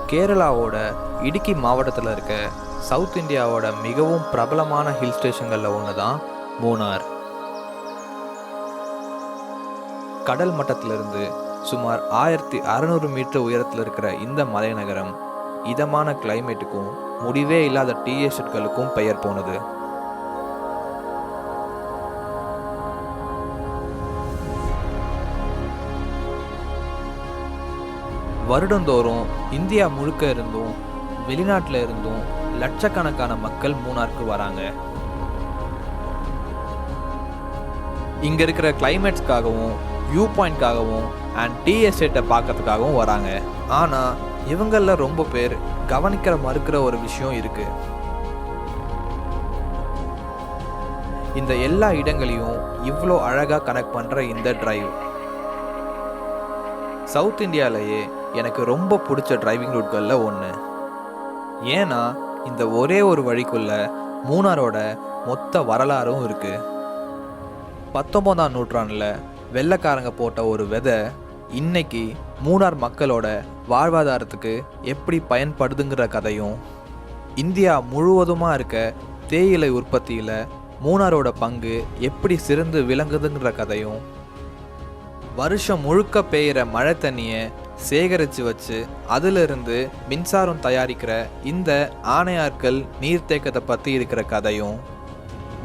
கேரளாவோட இடுக்கி மாவட்டத்தில் இருக்க சவுத் இந்தியாவோட மிகவும் பிரபலமான ஹில் ஸ்டேஷன்களில் ஒன்று தான் மூணார். கடல் மட்டத்திலிருந்து சுமார் 1600 மீட்டர் உயரத்தில் இருக்கிற இந்த மலைநகரம் இதமான கிளைமேட்டுக்கும் முடிவே இல்லாத டீ எஸ்டேட்களுக்கும் பெயர் போனது. வருடந்தோறும் இந்தியா முழுக்க இருந்தும் வெளிநாட்டில் இருந்தும் லட்சக்கணக்கான மக்கள் மூணாருக்கு வராங்க. இங்க இருக்கிற கிளைமேட்ஸ்க்காகவும் வியூ பாயிண்ட்காகவும் அண்ட் டீ எஸ்டேட்டை பார்க்கறதுக்காகவும் வராங்க. ஆனால் இவங்களில் ரொம்ப பேர் கவனிக்கிற மறுக்கிற ஒரு விஷயம் இருக்கு. இந்த எல்லா இடங்களையும் இவ்வளோ அழகாக கனெக்ட் பண்ணுற இந்த டிரைவ் சவுத் இந்தியாவிலேயே எனக்கு ரொம்ப பிடிச்ச டிரைவிங் ரூட்களில் ஒன்று. ஏன்னா இந்த ஒரே ஒரு வழிக்குள்ள மூணாரோட மொத்த வரலாறும் இருக்கு. 19ஆம் நூற்றாண்டில் வெள்ளைக்காரங்க போட்ட ஒரு விதை இன்னைக்கு மூணார் மக்களோட வாழ்வாதாரத்துக்கு எப்படி பயன்படுதுங்கிற கதையும், இந்தியா முழுவதுமாக இருக்க தேயிலை உற்பத்தியில் மூணாரோட பங்கு எப்படி சிறந்து விளங்குதுங்கிற கதையும், வருஷம் முழுக்க பெய்கிற மழை தண்ணியை சேகரித்து வச்சு அதிலிருந்து மின்சாரம் தயாரிக்கிற இந்த ஆனையார்கள் நீர்த்தேக்கத்தை பற்றி இருக்கிற கதையும்,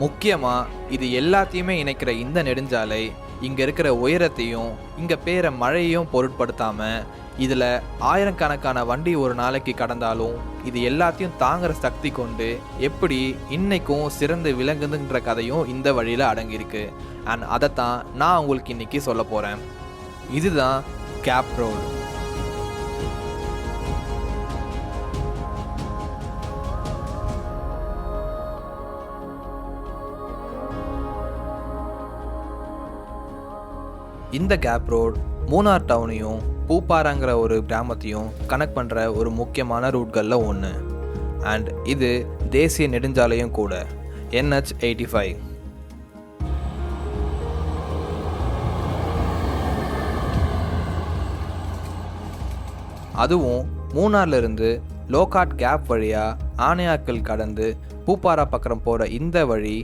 முக்கியமாக இது எல்லாத்தையுமே இணைக்கிற இந்த நெடுஞ்சாலை இங்கே இருக்கிற உயரத்தையும் இங்கே பெய்கிற மழையையும் பொருட்படுத்தாமல் இதில் ஆயிரக்கணக்கான வண்டி ஒரு நாளைக்கு கடந்தாலும் இது எல்லாத்தையும் தாங்குற சக்தி கொண்டு எப்படி இன்னைக்கும் சிறந்து விளங்குதுன்ற கதையும் இந்த வழியில் அடங்கியிருக்கு. அண்ட் அதைத்தான் நான் உங்களுக்கு இன்னைக்கு சொல்ல போகிறேன். இதுதான் கேப் ரோடு. இந்த கேப் ரோட் மூணார் டவுனையும் பூப்பாராங்கிற ஒரு கிராமத்தையும் கனெக்ட் பண்ணுற ஒரு முக்கியமான ரூட்களில் ஒன்று. அண்ட் இது தேசிய நெடுஞ்சாலையும் கூட, NH 85. அதுவும் மூணார்லேருந்து லோகாட் கேப் வழியாக ஆனையாக்கல் கடந்து பூப்பாரா பக்கம் போகிற இந்த வழி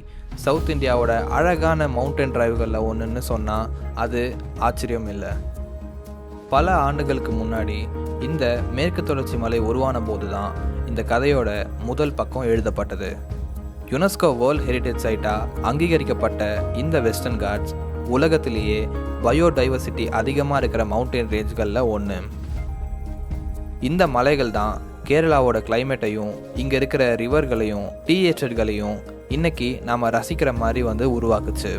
சவுத் இந்தியாவோட அழகான மவுண்டன் டிரைவ்களில் ஒன்றுன்னு சொன்னால் அது ஆச்சரியம் இல்லை. பல ஆண்டுகளுக்கு முன்னாடி இந்த மேற்கு தொடர்ச்சி மலை உருவான போது தான் இந்த கதையோட முதல் பக்கம் எழுதப்பட்டது. யுனெஸ்கோ வேர்ல்ட் ஹெரிட்டேஜ் சைட்டாக அங்கீகரிக்கப்பட்ட இந்த வெஸ்டர்ன் காட்ஸ் உலகத்திலேயே பயோடைவர்சிட்டி அதிகமாக இருக்கிற மவுண்டன் ரேஞ்ச்களில் ஒன்று. இந்த மலைகள் தான் கேரளாவோட கிளைமேட்டையும் இங்கே இருக்கிற ரிவர்களையும் டீ எஸ்டேட்களையும் இன்னைக்கு நாம் ரசிக்கிற மாதிரி உருவாக்குச்சு.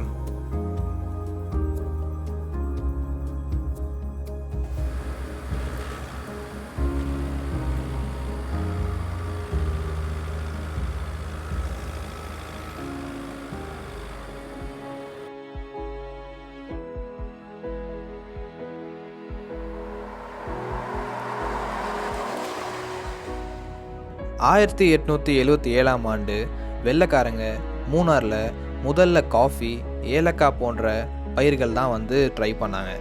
ஆயிரத்தி 877ஆம் ஆண்டு வெள்ளைக்காரங்க மூணாரில் முதல்ல காஃபி, ஏலக்காய் போன்ற பயிர்கள் தான் ட்ரை பண்ணாங்க.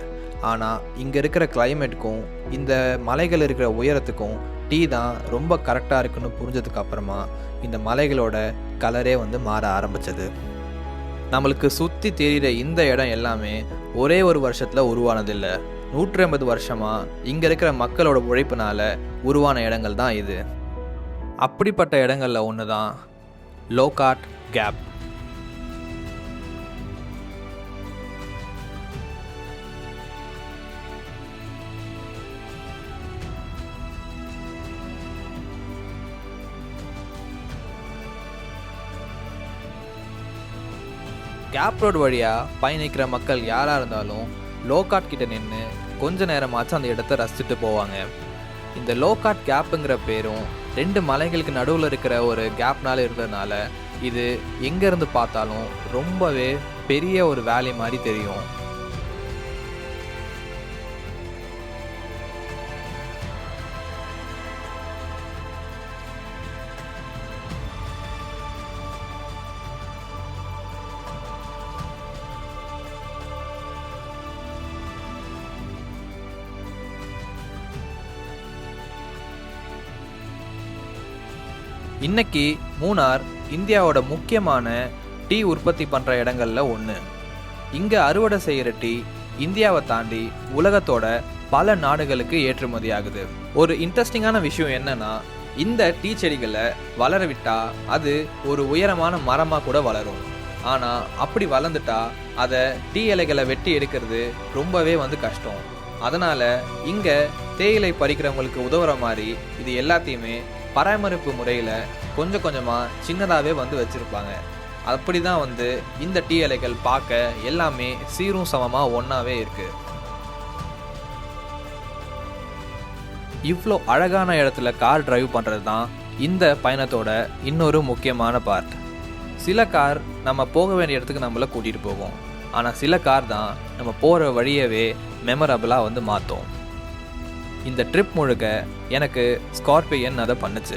ஆனால் இங்கே இருக்கிற கிளைமேட்டுக்கும் இந்த மலைகள் இருக்கிற உயரத்துக்கும் டீ தான் ரொம்ப கரெக்டாக இருக்குன்னு புரிஞ்சதுக்கு அப்புறமா இந்த மலைகளோட கலரே மாற ஆரம்பித்தது. நம்மளுக்கு சுற்றி தெரிகிற இந்த இடம் எல்லாமே ஒரே ஒரு வருஷத்தில் உருவானதில்லை. 150 வருஷமாக இங்கே இருக்கிற மக்களோட உழைப்பினால உருவான இடங்கள் தான் இது. அப்படிப்பட்ட இடங்களில் ஒன்று தான் லோகாட் கேப். கேப் ரோடு வழியாக பயணிக்கிற மக்கள் யாராக இருந்தாலும் லோகாட் கிட்ட நின்று கொஞ்ச நேரமாச்சும் அந்த இடத்த ரசிச்சுட்டு போவாங்க. இந்த லோகாட் கேப்புங்கிற பேரும் 2 மலைகளுக்கு நடுவில் இருக்கிற ஒரு கேப்னால இருந்ததுனால இது எங்கேருந்து பார்த்தாலும் ரொம்பவே பெரிய ஒரு வேலி மாதிரி தெரியும். இன்னைக்கு மூணார் இந்தியாவோட முக்கியமான டீ உற்பத்தி பண்ணுற இடங்கள்ல ஒன்று. இங்கே அறுவடை செய்கிற டீ இந்தியாவை தாண்டி உலகத்தோட பல நாடுகளுக்கு ஏற்றுமதி ஆகுது. ஒரு இன்ட்ரெஸ்டிங்கான விஷயம் என்னன்னா, இந்த டீ செடிகளை வளர விட்டா அது ஒரு உயரமான மரமாக கூட வளரும். ஆனால் அப்படி வளர்ந்துட்டா அதை டீ இலைகளை வெட்டி எடுக்கிறது ரொம்பவே கஷ்டம். அதனால இங்கே தேயிலை பறிக்கிறவங்களுக்கு உதவுற மாதிரி இது எல்லாத்தையுமே பராமரிப்பு முறையில் கொஞ்சம் கொஞ்சமாக சின்னதாகவே வச்சுருப்பாங்க. அப்படி தான் இந்த டீ இலைகள் பார்க்க எல்லாமே சீரும் சமமாக ஒன்றாவே இருக்குது. இவ்வளோ அழகான இடத்துல கார் டிரைவ் பண்ணுறது தான் இந்த பயணத்தோட இன்னொரு முக்கியமான பார்ட். சில கார் நம்ம போக வேண்டிய இடத்துக்கு நம்மளை கூட்டிகிட்டு போகும். ஆனால் சில கார் தான் நம்ம போகிற வழியவே மெமரபிளாக மாற்றும். இந்த ட்ரிப் முழுக்க எனக்கு ஸ்கார்பியன் அதை பண்ணுச்சு.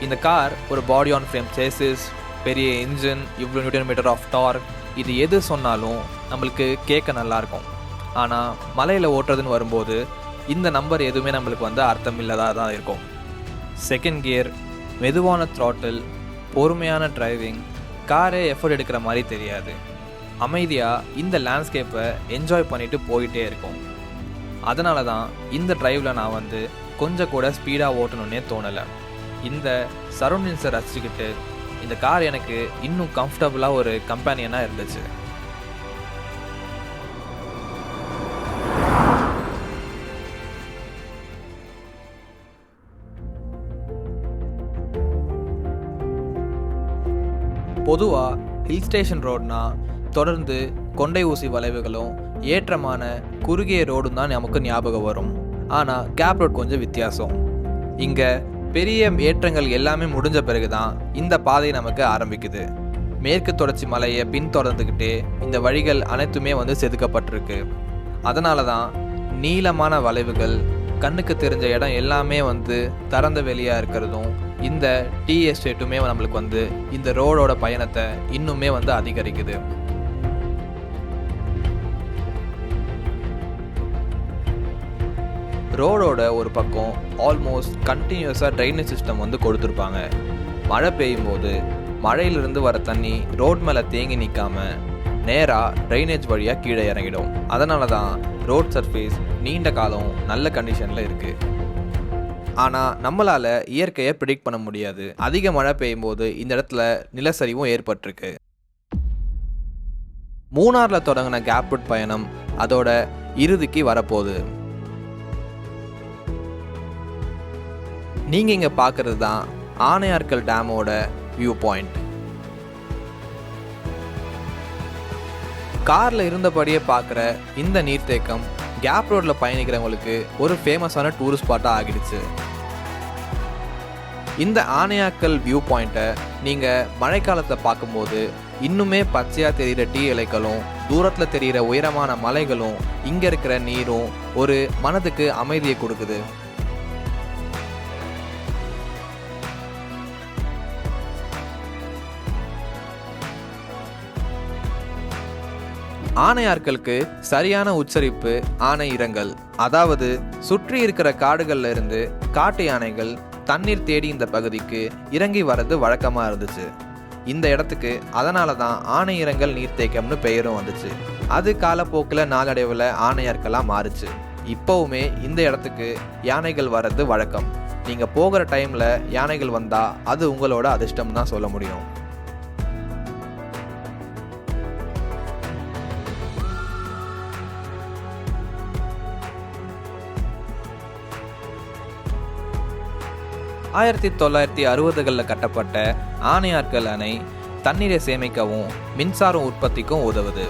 இந்த கார் ஒரு பாடி ஆன் ஃப்ரேம் சேசிஸ், பெரிய இன்ஜின், இவ்வளோ நியூட்டன் மீட்டர் ஆஃப் டார்க், இது எது சொன்னாலும் நம்மளுக்கு கேட்க நல்லாயிருக்கும். ஆனால் மலையில் ஓட்டுறதுன்னு வரும்போது இந்த நம்பர் எதுவுமே நம்மளுக்கு அர்த்தம் இல்லாததாக தான் இருக்கும். செகண்ட் கியர், மெதுவான த்ராட்டில், பொறுமையான டிரைவிங், காரே எஃபர்ட் எடுக்கிற மாதிரி தெரியாது. அமைதியாக இந்த லேண்ட்ஸ்கேப்பை என்ஜாய் பண்ணிட்டு போயிட்டே இருக்கும். அதனால தான் இந்த டிரைவில் நான் கொஞ்சம் கூட ஸ்பீடாக ஓட்டணுன்னே தோணலை. இந்த சரௌண்டிங்ஸை ரசிச்சுக்கிட்டு இந்த கார் எனக்கு இன்னும் கம்ஃபர்டபுளாக ஒரு கம்பேனியனாக இருந்துச்சு. பொதுவாக ஹில் ஸ்டேஷன் ரோடுனா தொடர்ந்து கொண்டை ஊசி வளைவுகளும் ஏற்றமான குறுகிய ரோடும் தான் நமக்கு ஞாபகம் வரும். ஆனால் கேப் ரோட் கொஞ்சம் வித்தியாசம். இங்கே பெரிய ஏற்றங்கள் எல்லாமே முடிஞ்ச பிறகுதான் இந்த பாதை நமக்கு ஆரம்பிக்குது. மேற்கு தொடர்ச்சி மலையை பின்தொடர்ந்துக்கிட்டே இந்த வழிகள் அனைத்துமே செதுக்கப்பட்டிருக்கு. அதனால தான் நீளமான வளைவுகள், கண்ணுக்கு தெரிஞ்ச இடம் எல்லாமே திறந்த வெளியாக இருக்கிறதும் இந்த டீ எஸ்டேட்டுமே நம்மளுக்கு இந்த ரோடோட பயணத்தை இன்னுமே அதிகரிக்குது. ரோடோட ஒரு பக்கம் ஆல்மோஸ்ட் கண்டினியூஸாக ட்ரைனேஜ் சிஸ்டம் கொடுத்துருப்பாங்க. மழை பெய்யும் போது மழையிலிருந்து வர தண்ணி ரோட் மேலே தேங்கி நிற்காம நேராக ட்ரைனேஜ் வழியாக கீழே இறங்கிடும். அதனால தான் ரோட் சர்ஃபேஸ் நீண்ட காலம் நல்ல கண்டிஷனில் இருக்குது. ஆனால் நம்மளால் இயற்கையை ப்ரிடிக்ட் பண்ண முடியாது. அதிக மழை பெய்யும் போது இந்த இடத்துல நிலச்சரிவும் ஏற்பட்டிருக்கு. மூணாரில் தொடங்கின கேப் ரோட் பயணம் அதோட இறுதிக்கு வரப்போகுது. நீங்கள் இங்கே பார்க்குறது தான் ஆனையார்கள் டேமோட வியூ பாயிண்ட். காரில் இருந்தபடியே பார்க்குற இந்த நீர்த்தேக்கம் கேப் ரோடில் பயணிக்கிறவங்களுக்கு ஒரு ஃபேமஸான டூரிஸ்ட் ஸ்பாட்டாக ஆகிடுச்சு. இந்த ஆனையாக்கல் வியூ பாயிண்ட்டை நீங்கள் மழைக்காலத்தில் பார்க்கும்போது இன்னுமே பச்சையாக தெரிகிற டீ இலைகளும் தூரத்தில் தெரிகிற உயரமான மலைகளும் இங்கே இருக்கிற நீரும் ஒரு மனதுக்கு அமைதியை கொடுக்குது. ஆனையார்களுக்கு சரியான உச்சரிப்பு ஆனை இரங்கல். அதாவது சுற்றி இருக்கிற காடுகள்ல இருந்து காட்டு யானைகள் தண்ணீர் தேடி இந்த பகுதிக்கு இறங்கி வர்றது வழக்கமா இருந்துச்சு. இந்த இடத்துக்கு அதனால தான் ஆனை இரங்கல் நீர்த்தேக்கம்னு பெயரும் வந்துச்சு. அது காலப்போக்கில் நாளடைவில் ஆனையார்களாக மாறுச்சு. இப்போவுமே இந்த இடத்துக்கு யானைகள் வர்றது வழக்கம். நீங்கள் போகிற டைமில் யானைகள் வந்தால் அது உங்களோட அதிர்ஷ்டம் தான் சொல்ல முடியும். ஆயிரத்தி 1960களில் கட்டப்பட்ட ஆனையார்கள் அணை தண்ணீரை சேமிக்கவும் மின்சாரம் உற்பத்திக்கும் உதவுது.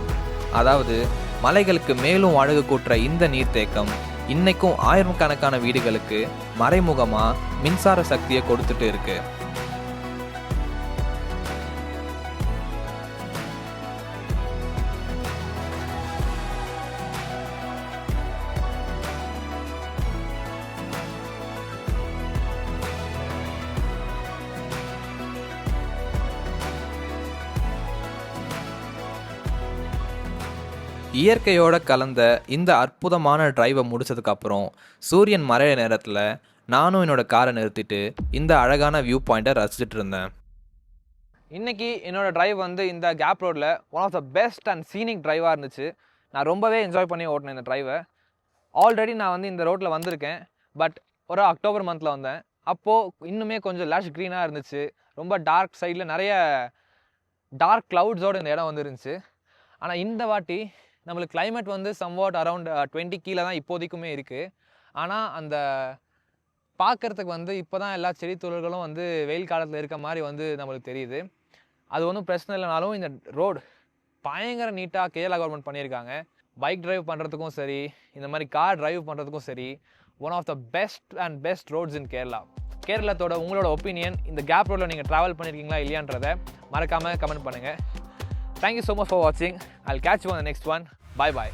அதாவது மலைகளுக்கு மேலும் அழகு கூட்டுற இந்த நீர்த்தேக்கம் இன்னைக்கும் ஆயிரக்கணக்கான வீடுகளுக்கு மறைமுகமாக மின்சார சக்தியை கொடுத்துட்டு இருக்கு. இயற்கையோட கலந்த இந்த அற்புதமான டிரைவை முடிச்சதுக்கப்புறம் சூரியன் மறைய நேரத்தில் நானும் என்னோட காரை நிறுத்திட்டு இந்த அழகான வியூ பாயிண்ட்டை ரசிச்சுட்டு இருந்தேன். இன்றைக்கி என்னோடய டிரைவ் வந்து இந்த கேப் ரோடில் one of the best and scenic டிரைவாக இருந்துச்சு. நான் ரொம்பவே என்ஜாய் பண்ணி ஓட்டினேன் இந்த டிரைவை. ஆல்ரெடி நான் வந்து இந்த ரோட்டில் வந்திருக்கேன், பட் ஒரு அக்டோபர் மந்தில் வந்தேன். அப்போது இன்னுமே கொஞ்சம் லஷ் க்ரீனாக இருந்துச்சு. ரொம்ப டார்க் சைடில் நிறைய டார்க் க்ளவுட்ஸோடு இந்த இடம் வந்து இருந்துச்சு. ஆனால் இந்த வாட்டி நம்மளுக்கு கிளைமேட் வந்து சம்வாட் அரவுண்ட் 20 கீழே தான் இப்போதைக்குமே இருக்குது. ஆனால் அந்த பார்க்குறதுக்கு வந்து இப்போ தான் எல்லா செடி தொழில்களும் வந்து வெயில் காலத்தில் இருக்க மாதிரி வந்து நம்மளுக்கு தெரியுது. அது ஒன்றும் பிரச்சனை இல்லைனாலும் இந்த ரோடு பயங்கர நீட்டாக கேரளா கவர்மெண்ட் பண்ணியிருக்காங்க. பைக் டிரைவ் பண்ணுறதுக்கும் சரி, இந்த மாதிரி கார் டிரைவ் பண்ணுறதுக்கும் சரி, one of the best roads in Kerala. கேரளத்தோட உங்களோட ஒப்பீனியன், இந்த கேப் ரோடில் நீங்கள் ட்ராவல் பண்ணியிருக்கீங்களா இல்லையான்றதை மறக்காமல் கமெண்ட் பண்ணுங்கள். Thank you so much for watching. I'll catch you on the next one. Bye bye.